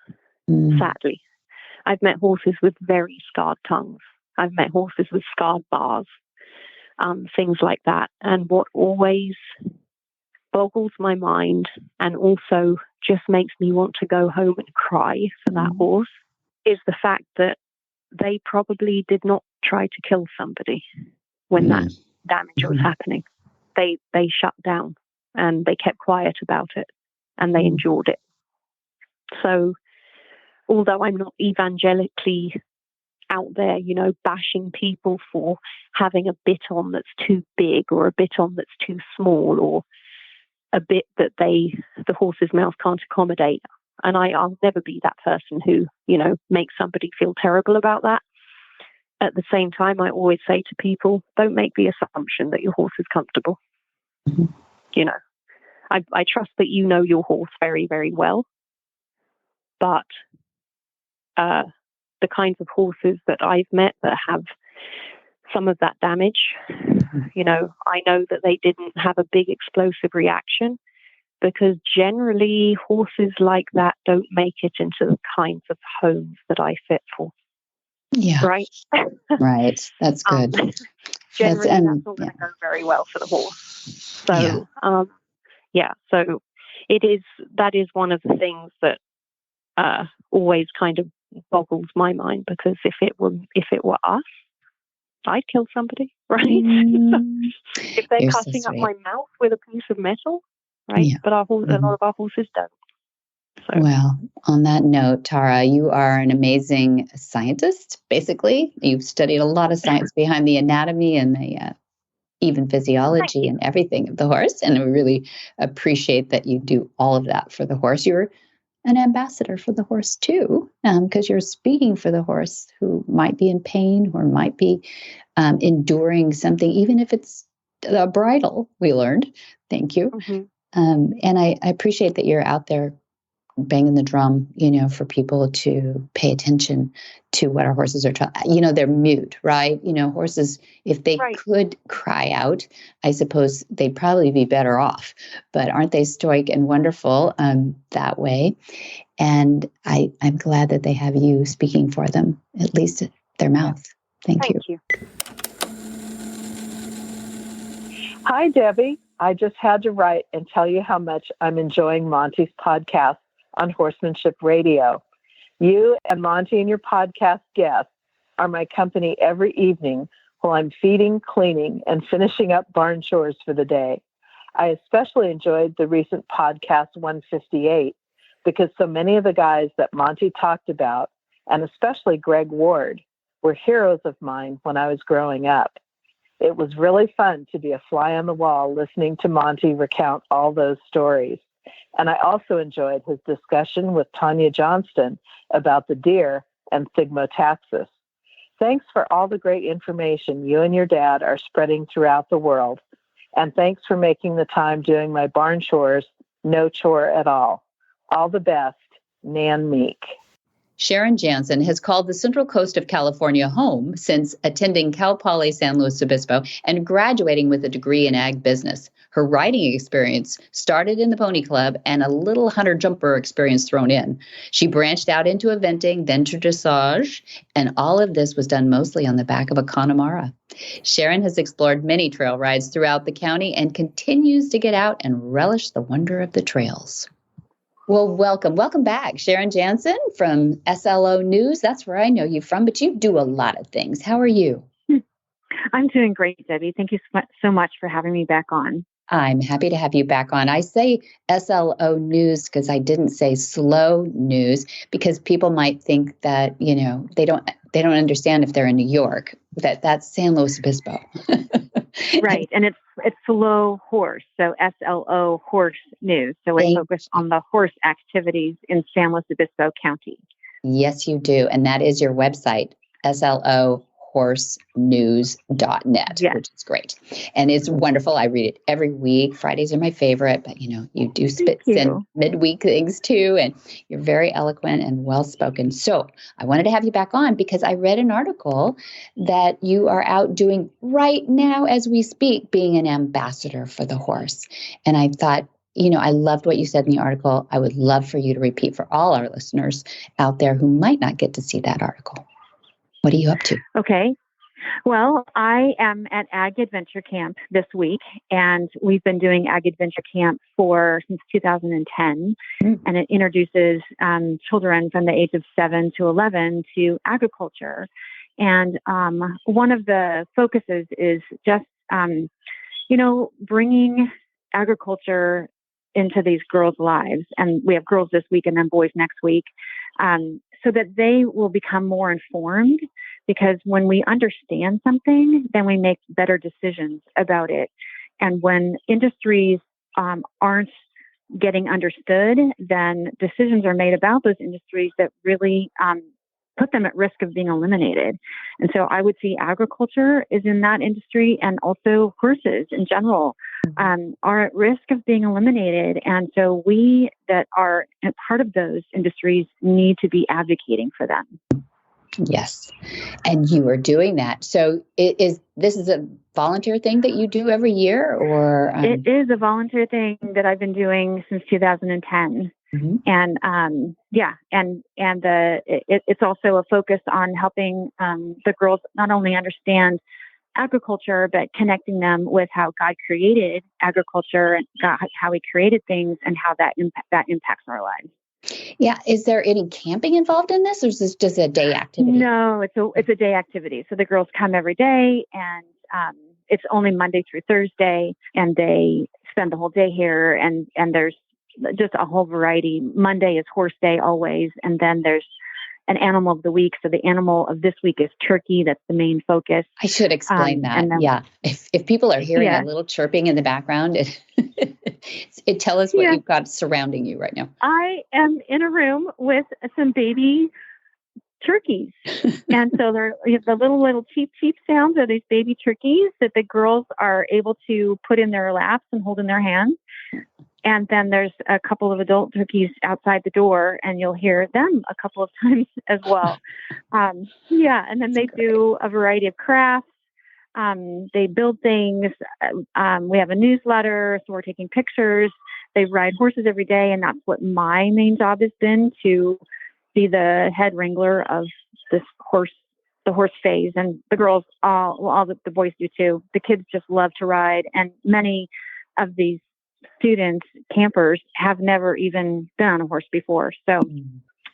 sadly. I've met horses with very scarred tongues. I've met horses with scarred bars, things like that. And what always boggles my mind and also just makes me want to go home and cry for that horse is the fact that they probably did not try to kill somebody when that damage was happening. They shut down and they kept quiet about it and they endured it. So although I'm not evangelically out there, bashing people for having a bit on that's too big or a bit on that's too small or a bit that the horse's mouth can't accommodate. And I'll never be that person who, makes somebody feel terrible about that. At the same time, I always say to people, don't make the assumption that your horse is comfortable. I trust that you know your horse very, very well. But the kinds of horses that I've met that have some of that damage, I know that they didn't have a big explosive reaction because generally horses like that don't make it into the kinds of homes that I fit for. Yeah. Right? Right. That's good. Generally, that's not going to go very well for the horse. So, so that is one of the things that always kind of boggles my mind, because if it were us, I'd kill somebody, right? If they're cutting up my mouth with a piece of metal, right? But a lot of our horses don't. So. Well, on that note, Tara, you are an amazing scientist, basically. You've studied a lot of science behind the anatomy and the even physiology and everything of the horse. And we really appreciate that you do all of that for the horse. You're an ambassador for the horse too, because you're speaking for the horse who might be in pain or might be enduring something, even if it's a bridle, we learned. Thank you. And I appreciate that you're out there banging the drum, for people to pay attention to what our horses are trying. They're mute, right? Horses, if they could cry out, I suppose they'd probably be better off. But aren't they stoic and wonderful that way? And I'm glad that they have you speaking for them, at least at their mouth. Thank you. Hi, Debbie. I just had to write and tell you how much I'm enjoying Monty's podcast on Horsemanship Radio. You and Monty and your podcast guests are my company every evening while I'm feeding, cleaning, and finishing up barn chores for the day. I especially enjoyed the recent podcast 158 because so many of the guys that Monty talked about, and especially Greg Ward, were heroes of mine when I was growing up. It was really fun to be a fly on the wall listening to Monty recount all those stories. And I also enjoyed his discussion with Tanya Johnston about the deer and thigmotaxis. Thanks for all the great information you and your dad are spreading throughout the world. And thanks for making the time doing my barn chores no chore at all. All the best, Nan Meek. Sharon Jantzen has called the Central Coast of California home since attending Cal Poly San Luis Obispo and graduating with a degree in ag business. Her riding experience started in the Pony Club and a little hunter jumper experience thrown in. She branched out into eventing, then to dressage, and all of this was done mostly on the back of a Connemara. Sharon has explored many trail rides throughout the county and continues to get out and relish the wonder of the trails. Well, welcome back, Sharon Jantzen from SLO News. That's where I know you from, but you do a lot of things. How are you? I'm doing great, Debbie. Thank you so much for having me back on. I'm happy to have you back on. I say SLO News because I didn't say slow news because people might think that, they don't understand if they're in New York, that's San Luis Obispo. Right. And it's slow horse. So SLO Horse News. So we focus on the horse activities in San Luis Obispo County. Yes, you do. And that is your website, SLOHorseNews.net, which is great. And it's wonderful. I read it every week. Fridays are my favorite, but you do send midweek things too. And you're very eloquent and well-spoken. So I wanted to have you back on because I read an article that you are out doing right now as we speak, being an ambassador for the horse. And I thought, I loved what you said in the article. I would love for you to repeat for all our listeners out there who might not get to see that article. What are you up to? Okay. Well, I am at Ag Adventure Camp this week, and we've been doing Ag Adventure Camp since 2010, and it introduces children from the age of 7 to 11 to agriculture. And one of the focuses is just, bringing agriculture into these girls' lives. And we have girls this week and then boys next week. So that they will become more informed, because when we understand something, then we make better decisions about it. And when industries aren't getting understood, then decisions are made about those industries that really put them at risk of being eliminated. And so I would see agriculture is in that industry, and also horses in general are at risk of being eliminated. And so we that are a part of those industries need to be advocating for them. Yes. And you are doing that. So this is a volunteer thing that you do every year, or? It is a volunteer thing that I've been doing since 2010. Mm-hmm. And it's also a focus on helping the girls not only understand agriculture, but connecting them with how God created agriculture and how He created things and how that impacts our lives. Yeah. Is there any camping involved in this, or is this just a day activity? No, it's a day activity. So the girls come every day, and it's only Monday through Thursday, and they spend the whole day here. And there's just a whole variety. Monday is horse day always, and then there's an animal of the week. So the animal of this week is turkey. That's the main focus. I should explain that. Yeah. If people are hearing a little chirping in the background, it tell us what you've got surrounding you right now. I am in a room with some baby turkeys. And so they're the little cheep sounds are these baby turkeys that the girls are able to put in their laps and hold in their hands. And then there's a couple of adult turkeys outside the door, and you'll hear them a couple of times as well. And then they do a variety of crafts. They build things. We have a newsletter, so we're taking pictures. They ride horses every day, and that's what my main job has been, to be the head wrangler of the horse phase. And the girls, all the boys do too. The kids just love to ride, and many of these students, campers, have never even been on a horse before. So,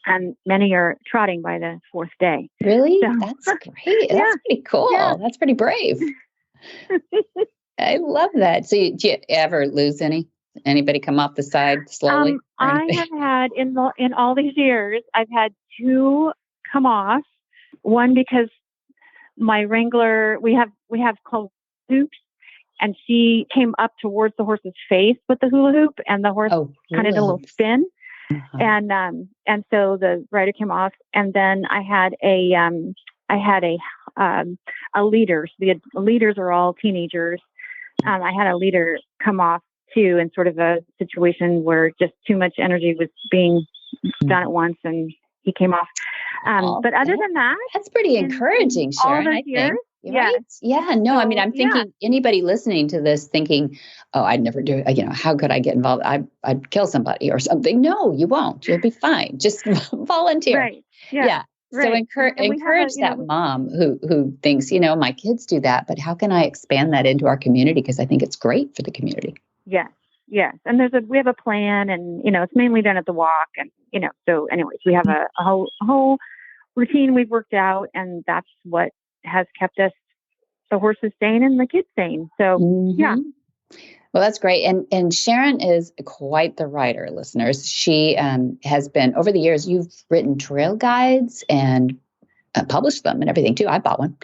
and many are trotting by the fourth day. Really? So, that's great. That's pretty cool. Yeah. That's pretty brave. I love that. So do you ever lose anybody come off the side slowly? I have had in all these years, I've had 2 come off. One because my wrangler, we have called hoops, and she came up towards the horse's face with the hula hoop, and the horse kind of did a little spin. And so the rider came off. And then I had a had a leader. So the leaders are all teenagers. I had a leader come off too, in sort of a situation where just too much energy was being done at once, and he came off. But other than that, that's pretty encouraging, Sharon. I think. Right? Yeah. No, I mean, I'm thinking anybody listening to this thinking, oh, I'd never do it. How could I get involved? I'd kill somebody or something. No, you won't. You'll be fine. Just volunteer. Right. Yeah. Right. So encourage that mom who thinks, my kids do that, but how can I expand that into our community? Because I think it's great for the community. Yes. Yes. And we have a plan, and, it's mainly done at the walk. And, so anyways, we have a whole routine we've worked out, and that's what has kept us, the horses sane and the kids sane. So, yeah. Well, that's great. And Sharon is quite the writer, listeners. She has been, over the years, you've written trail guides and published them and everything too. I bought one.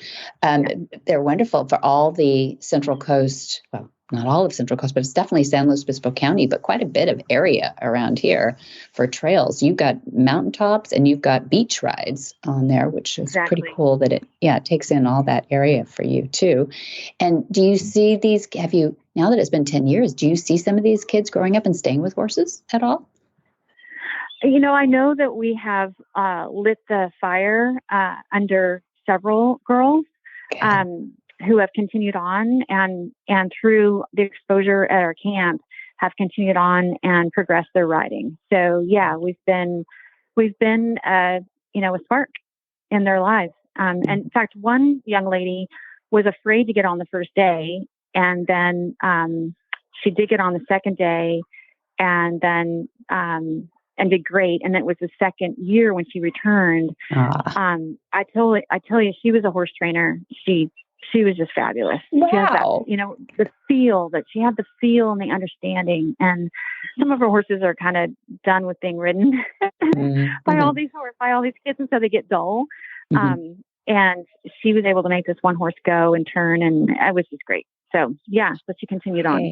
They're wonderful for all the Central Coast, well, not all of Central Coast, but it's definitely San Luis Obispo County, but quite a bit of area around here for trails. You've got mountaintops and you've got beach rides on there, which is pretty cool that it takes in all that area for you too. And do you see these, now that it's been 10 years, do you see some of these kids growing up and staying with horses at all? I know that we have lit the fire under several girls. Okay. Who have continued on and through the exposure at our camp have continued on and progressed their riding. So yeah, we've been a spark in their lives. And in fact, one young lady was afraid to get on the first day, and then she did get on the second day, and then and did great. And then it was the second year when she returned. I tell you, she was a horse trainer. She was just fabulous. Wow. She has that, the feel that she had, the feel and the understanding. And some of her horses are kind of done with being ridden by all these kids, and so they get dull. And she was able to make this one horse go and turn, and it was just great. So yeah, but she continued on.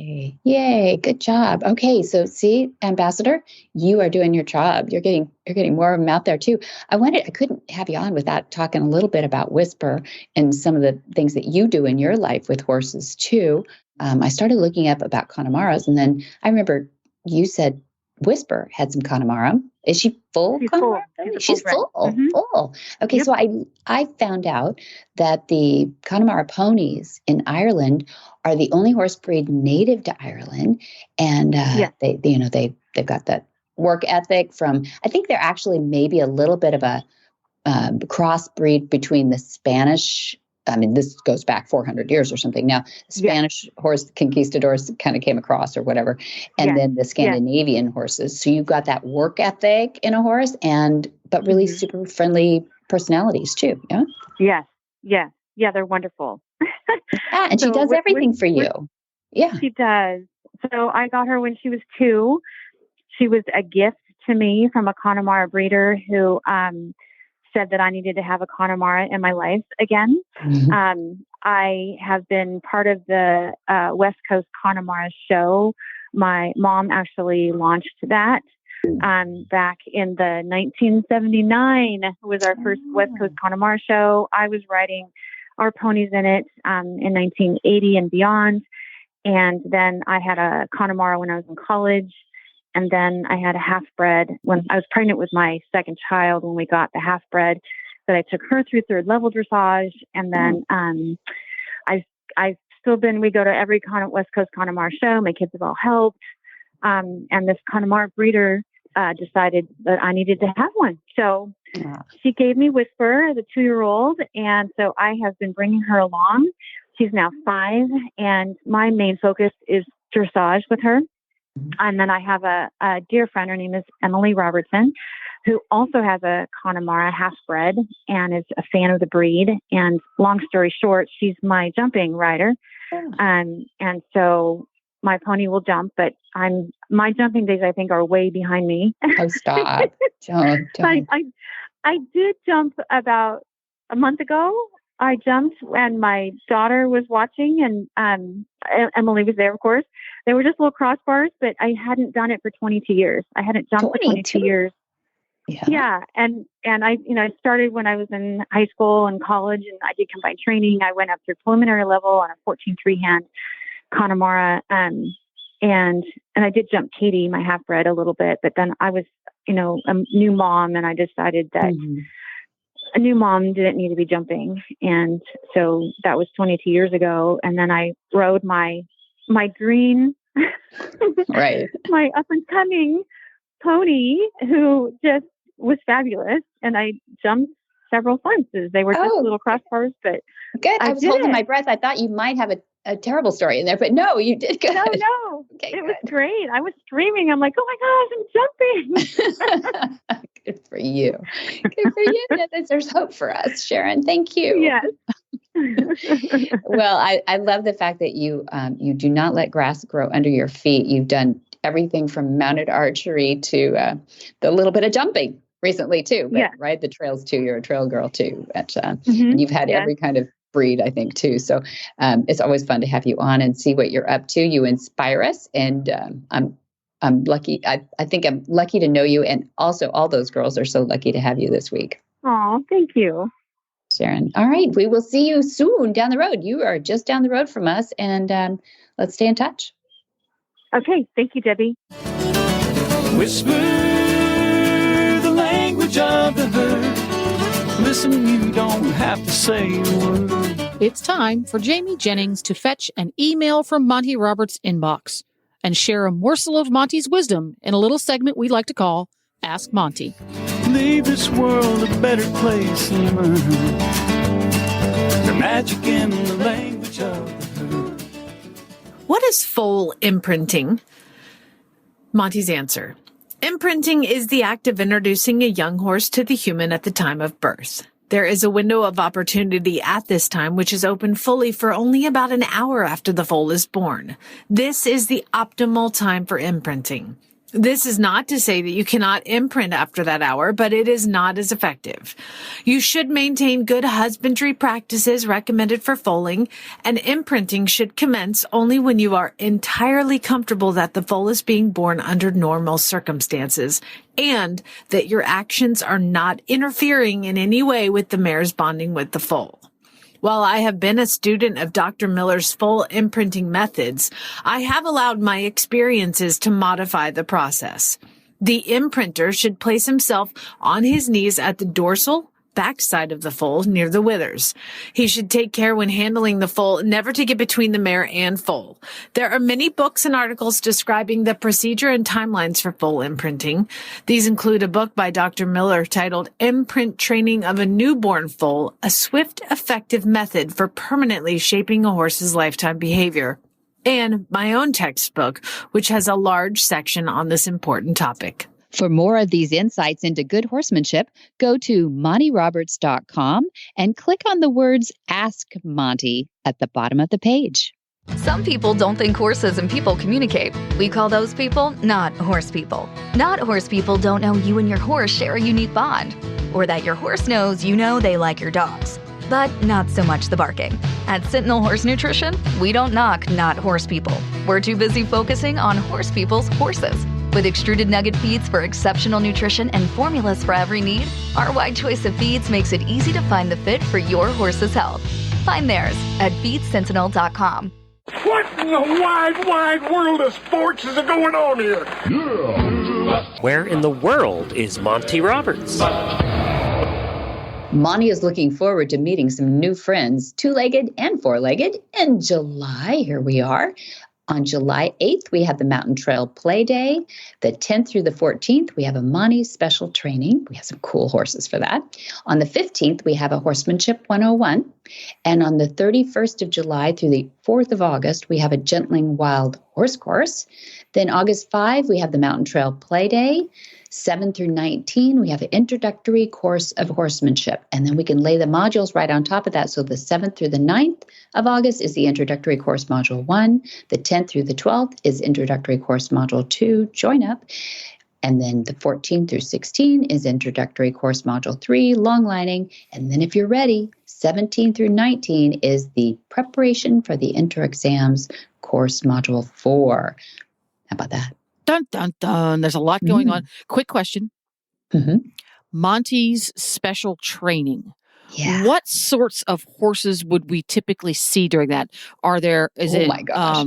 Yay. Good job. Okay. So see, Ambassador, you are doing your job. You're getting more of them out there too. I couldn't have you on without talking a little bit about Whisper and some of the things that you do in your life with horses too. I started looking up about Connemara's, and then I remember you said Whisper had some Connemara. Is she full? She's full. Full. Okay, yep. So I found out that the Connemara ponies in Ireland are the only horse breed native to Ireland, and they've got that work ethic from. I think they're actually maybe a little bit of a crossbreed between the Spanish. I mean, this goes back 400 years or something. Now, Spanish horse conquistadors kind of came across or whatever, and then the Scandinavian horses. So you've got that work ethic in a horse, but really super friendly personalities too. Yeah. Yeah, they're wonderful. And so she does everything for you. Yeah, she does. So I got her when she was 2. She was a gift to me from a Connemara breeder who said that I needed to have a Connemara in my life again. I have been part of the West Coast Connemara show. My mom actually launched that back in the 1979 was our first West Coast Connemara show. I was riding our ponies in it in 1980 and beyond. And then I had a Connemara when I was in college. And then I had a half-bred when I was pregnant with my second child when we got the half-bred, that I took her through 3rd level dressage. And then I've still been, we go to every West Coast Connemara show. My kids have all helped. And this Connemara breeder decided that I needed to have one. So she gave me Whisper as a 2-year-old. And so I have been bringing her along. She's now 5. And my main focus is dressage with her. And then I have a dear friend, her name is Emily Robertson, who also has a Connemara half-bred and is a fan of the breed. And long story short, she's my jumping rider. And so my pony will jump, but my jumping days, I think, are way behind me. Oh, stop. Don't. I did jump about a month ago. I jumped when my daughter was watching, and Emily was there, of course. They were just little crossbars, but I hadn't done it for 22 years. I hadn't jumped for 22 years. Yeah. And I, I started when I was in high school and college, and I did combined training. I went up through preliminary level on a 14 freehand Connemara. And I did jump Katie, my half bred, a little bit, but then I was, a new mom, and I decided that a new mom didn't need to be jumping. And so that was 22 years ago. And then I rode my dream, right, my up and coming pony, who just was fabulous. And I jumped several fences. They were just little crossbars, but good. I was holding my breath. I thought you might have a terrible story in there, but no, you did good. No. Okay, it was great. I was screaming. I'm like, oh my gosh, I'm jumping. Good for you. Good for you. There's hope for us, Sharon. Thank you. Yes. Well, I love the fact that you do not let grass grow under your feet. You've done everything from mounted archery to the little bit of jumping recently too. But, right, the trails too. You're a trail girl too. And you've had every kind of breed, I think, too. So it's always fun to have you on and see what you're up to. You inspire us, and I'm lucky. I think I'm lucky to know you, and also all those girls are so lucky to have you this week. Oh, thank you, Sharon. All right, we will see you soon down the road. You are just down the road from us, and let's stay in touch. Okay, thank you, Debbie. Whisper the language of the herd. Listen, you don't have to say a word. It's time for Jamie Jennings to fetch an email from Monty Roberts' inbox and share a morsel of Monty's wisdom in a little segment we like to call Ask Monty. Leave this world a better place and learn the magic in the language of the herd. What is foal imprinting? Monty's answer. Imprinting is the act of introducing a young horse to the human at the time of birth. There is a window of opportunity at this time which is open fully for only about an hour after the foal is born. This is the optimal time for imprinting. This is not to say that you cannot imprint after that hour, but it is not as effective. You should maintain good husbandry practices recommended for foaling, and imprinting should commence only when you are entirely comfortable that the foal is being born under normal circumstances and that your actions are not interfering in any way with the mare's bonding with the foal. While I have been a student of Dr. Miller's foal imprinting methods, I have allowed my experiences to modify the process. The imprinter should place himself on his knees at the dorsal backside of the foal near the withers. He should take care when handling the foal never to get between the mare and foal. There are many books and articles describing the procedure and timelines for foal imprinting. These include a book by Dr. Miller titled Imprint Training of a Newborn Foal, a Swift, Effective Method for Permanently Shaping a Horse's Lifetime Behavior, and my own textbook, which has a large section on this important topic. For more of these insights into good horsemanship, go to MontyRoberts.com and click on the words Ask Monty at the bottom of the page. Some people don't think horses and people communicate. We call those people not horse people. Not horse people don't know you and your horse share a unique bond, or that your horse knows you know they like your dogs. But not so much the barking. At Sentinel Horse Nutrition, we don't knock not horse people. We're too busy focusing on horse people's horses. With extruded nugget feeds for exceptional nutrition and formulas for every need, our wide choice of feeds makes it easy to find the fit for your horse's health. Find theirs at feedsentinel.com. What in the wide, wide world of sports is going on here? Where in the world is Monty Roberts? Monty is looking forward to meeting some new friends, two-legged and four-legged, in July. Here we are. On July 8th, we have the Mountain Trail Play Day. The 10th through the 14th, we have a Monty special training. We have some cool horses for that. On the 15th, we have a Horsemanship 101. And on the 31st of July through the 4th of August, we have a Gentling Wild Horse Course. Then August 5, we have the Mountain Trail Play Day. 7 through 19, we have an introductory course of horsemanship. And then we can lay the modules right on top of that. So the 7th through the 9th of August is the introductory course module 1. The 10th through the 12th is introductory course module 2, join up. And then the 14th through 16 is introductory course module 3, long lining. And then if you're ready, 17 through 19 is the preparation for the inter-exams course module 4. How about that? Dun, dun, dun. There's a lot going on. Quick question. Monty's special training. Yeah. What sorts of horses would we typically see during that? My gosh.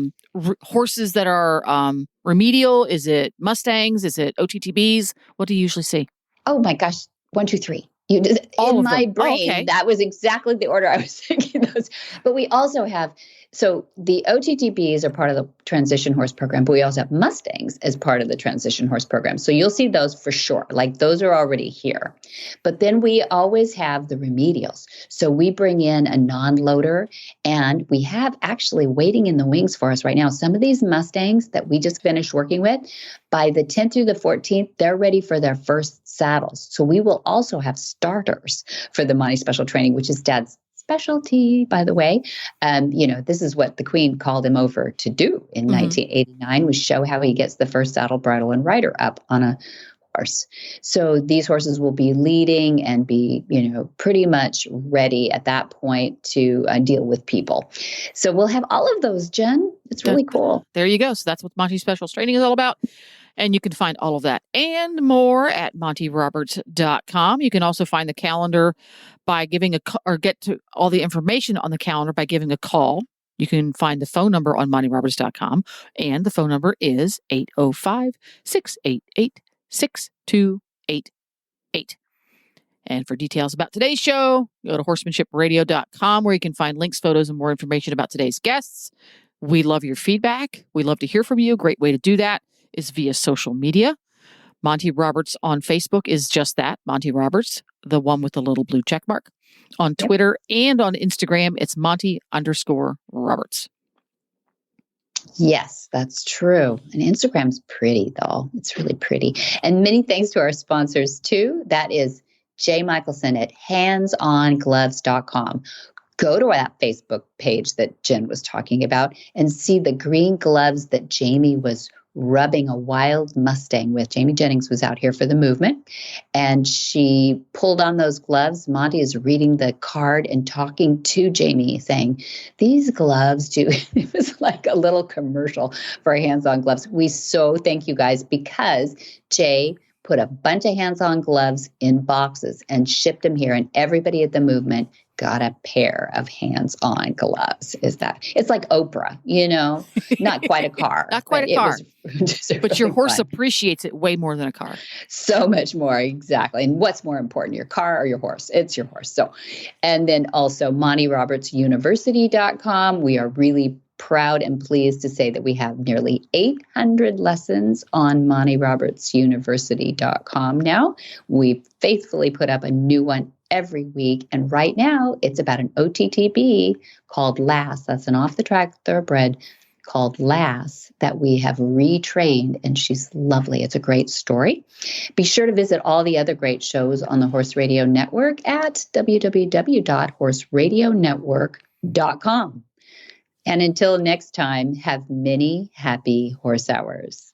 Horses that are remedial? Is it Mustangs? Is it OTTBs? What do you usually see? Oh my gosh. 1, 2, 3. You just, All in of my them. brain, Okay. that was exactly the order I was thinking those. But we also have, so the OTTBs are part of the transition horse program, but we also have Mustangs as part of the transition horse program. So you'll see those for sure. Like those are already here. But then we always have the remedials. So we bring in a non-loader, and we have actually waiting in the wings for us right now. Some of these Mustangs that we just finished working with, by the 10th through the 14th, they're ready for their first saddles. So we will also have starters for the Monty special training, which is Dad's specialty, by the way. This is what the Queen called him over to do in 1989, was show how he gets the first saddle, bridle, and rider up on a horse. So these horses will be leading and be, pretty much ready at that point to deal with people. So we'll have all of those, Jen. It's really cool. There you go. So that's what Monty Specials Training is all about. And you can find all of that and more at montyroberts.com. You can also find the calendar by giving get to all the information on the calendar by giving a call. You can find the phone number on montyroberts.com, and the phone number is 805-688-6288. And for details about today's show, go to horsemanshipradio.com, where you can find links, photos, and more information about today's guests. We love your feedback. We love to hear from you. A great way to do that is via social media. Monty Roberts on Facebook is just that, Monty Roberts, the one with the little blue check mark. On Twitter and on Instagram, it's Monty_Roberts. Yes, that's true. And Instagram's pretty, though. It's really pretty. And many thanks to our sponsors, too. That is Jay Michelson at HandsOnGloves.com. Go to that Facebook page that Jen was talking about and see the green gloves that Jamie was rubbing a wild Mustang with. Jamie Jennings was out here for the movement, and she pulled on those gloves. Monty is reading the card and talking to Jamie, saying, these gloves do. It was like a little commercial for Hands On Gloves. We so thank you guys, because Jay put a bunch of Hands On Gloves in boxes and shipped them here, and everybody at the movement got a pair of Hands On Gloves. It's like Oprah, not quite a car. Not quite a car. But your horse fun. Appreciates it way more than a car. So much more, exactly. And what's more important, your car or your horse? It's your horse. So, and then also MontyRobertsUniversity.com. We are really proud and pleased to say that we have nearly 800 lessons on MontyRobertsUniversity.com now. We faithfully put up a new one every week. And right now it's about an OTTB called Lass. That's an off-the-track thoroughbred called Lass that we have retrained, and she's lovely. It's a great story. Be sure to visit all the other great shows on the Horse Radio Network at www.horseradionetwork.com. And until next time, have many happy horse hours.